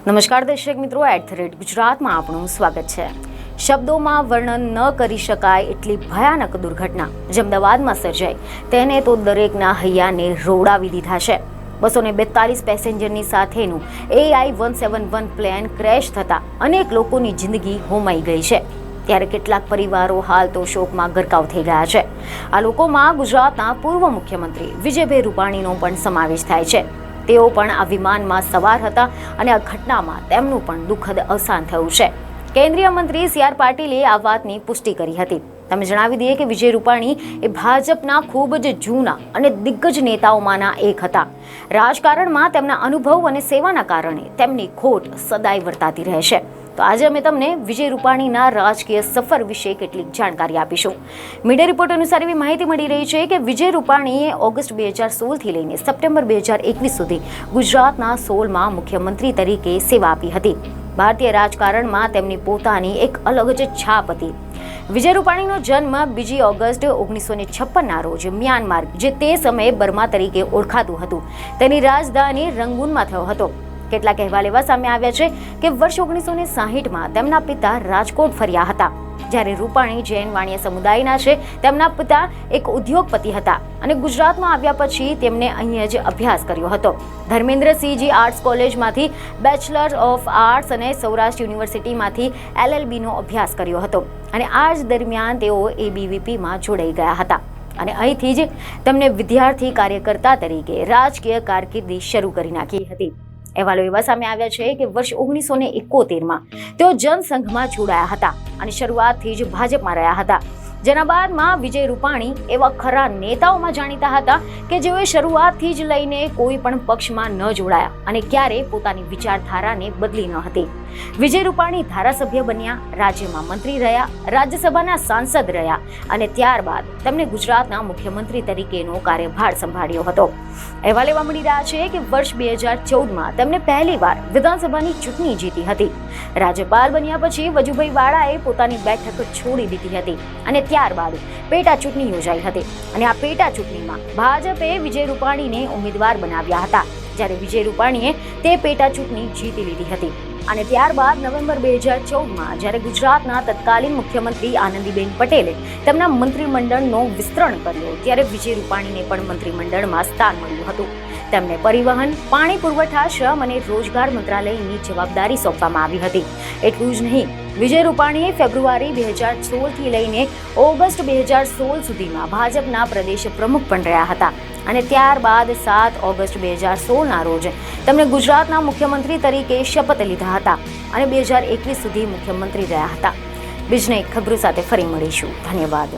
નમસ્કાર દર્શક મિત્રો, @ગુજરાતમાં આપનું સ્વાગત છે। શબ્દોમાં વર્ણન ન કરી શકાય એટલી ભયાનક દુર્ઘટના જે અમદાવાદમાં સર્જાઈ તેને તો દરેકના હૈયાને રોડાવી દીધા છે। 242 પેસેન્જરની સાથેનું AI-171 પ્લેન ક્રેશ થતાં અનેક લોકોની જિંદગી હોમાઈ ગઈ છે। ત્યારે કેટલાક પરિવારો હાલ તો શોકમાં ગરકાવ થઈ ગયા છે। આ લોકોમાં ગુજરાતના પૂર્વ મુખ્યમંત્રી વિજયભાઈ રૂપાણીનો પણ સમાવેશ થાય છે। તેઓ પણ આ વિમાનમાં સવાર હતા અને આ ઘટનામાં તેમનું પણ દુઃખદ અવસાન થયું છે। કેન્દ્રીય મંત્રી CR પાટીલે આ વાતની પુષ્ટિ કરી હતી। તમે જણાવી દઈએ કે વિજય રૂપાણી એ ભાજપના ખૂબ જ જૂના અને દિગ્ગજ નેતાઓમાંના એક હતા। રાજકારણમાં તેમના અનુભવ અને સેવાના કારણે તેમની ખોટ સદાય વર્તાતી રહેશે। તો આજે અમે તમને વિજય રૂપાણીના રાજકીય સફર વિશે કેટલીક જાણકારી આપીશું। મીડિયા રિપોર્ટ અનુસાર એવી માહિતી મળી રહી છે કે વિજય રૂપાણીએ ઓગસ્ટ 2016થી લઈને સપ્ટેમ્બર 2021 સુધી ગુજરાતના 16માં મુખ્યમંત્રી તરીકે સેવા આપી હતી। ભારતીય રાજકારણમાં તેમની પોતાની એક અલગ જ છાપ હતી। વિજય રૂપાણીનો જન્મ 2 ઓગસ્ટ 1956ના રોજ મ્યાનમાર, જે તે સમયે બર્મા તરીકે ઓળખાતું હતું, તેની રાજધાની રંગૂનમાં થયો હતો। કેટલાક અહેવાલ એવા સામે આવ્યા છે કે વર્ષ 1960માં તેમના પિતા રાજકોટ ફર્યા હતા। જ્યારે રૂપાણી જૈન વાણિયા સમુદાયના છે, તેમના પિતા એક ઉદ્યોગપતિ હતા અને ગુજરાતમાં આવ્યા પછી તેમને અહીં જ અભ્યાસ કર્યો હતો। ધર્મેન્દ્રસિંહજી આર્ટ્સ કોલેજમાંથી બેચલર ઓફ આર્ટ્સ અને સૌરાષ્ટ્ર યુનિવર્સિટીમાંથી LLBનો અભ્યાસ કર્યો હતો અને આ જ દરમિયાન તેઓ ABVPમાં જોડાઈ ગયા હતા અને અહીંથી જ તેમને વિદ્યાર્થી કાર્યકર્તા તરીકે રાજકીય કારકિર્દી શરૂ કરી નાખી હતી। અહેવાલો એવા સામે આવ્યા છે કે વર્ષ 1971માં તેઓ જનસંઘમાં જોડાયા હતા અને શરૂઆતથી જ ભાજપમાં રહ્યા હતા। જેના બાદમાં વિજય રૂપાણી એવા ખરા નેતાઓમાં જાણીતા હતા કે જેઓએ શરૂઆતથી જ લઈને કોઈ પણ પક્ષમાં ન જોડાયા અને ક્યારેય પોતાની વિચારધારાને બદલી ન હતી। વિજય રૂપાણી ધારાસભ્ય બન્યા, રાજ્યમાં મંત્રી રહ્યા, રાજ્યસભાના સાંસદ રહ્યા અને ત્યારબાદ તેમણે ગુજરાતના મુખ્યમંત્રી તરીકેનો કાર્યભાર સંભાળ્યો હતો। અહેવાલ એવા મળી રહ્યા છે કે વર્ષ 2014માં તેમણે પહેલીવાર વિધાનસભાની ચૂંટણી જીતી હતી। રાજ્યપાલ બન્યા પછી વજુભાઈ વાળાએ પોતાની બેઠક છોડી દીધી હતી અને ત્યારબાદ પેટા ચૂંટણી યોજાઈ હતી અને આ પેટા ચૂંટણીમાં ભાજપે વિજય રૂપાણીને ઉમેદવાર બનાવ્યા હતા, જ્યારે વિજય રૂપાણીએ તે પેટા ચૂંટણી જીતી લીધી હતી। અને ત્યારબાદ નવેમ્બર 2014માં જ્યારે ગુજરાતના તત્કાલીન મુખ્યમંત્રી આનંદીબેન પટેલે તેમના મંત્રીમંડળનો વિસ્તરણ કર્યો, ત્યારે વિજય રૂપાણીને પણ મંત્રીમંડળમાં સ્થાન મળ્યું હતું। તેમને પરિવહન, પાણી પુરવઠા, શ્રમ અને રોજગાર મંત્રાલયની જવાબદારી સોંપવામાં આવી હતી। એટલું જ નહીં, વિજય રૂપાણીએ ફેબ્રુઆરી 2016થી લઈને ઓગસ્ટ 2016 સુધીમાં ભાજપના પ્રદેશ પ્રમુખ પણ રહ્યા હતા અને ત્યારબાદ 7 ઓગસ્ટ 2016ના રોજ તેમણે ગુજરાતના મુખ્યમંત્રી તરીકે શપથ લીધા હતા અને 2021 સુધી મુખ્યમંત્રી રહ્યા હતા। બીજને ખબરો સાથે ફરી મળીશું। ધન્યવાદ।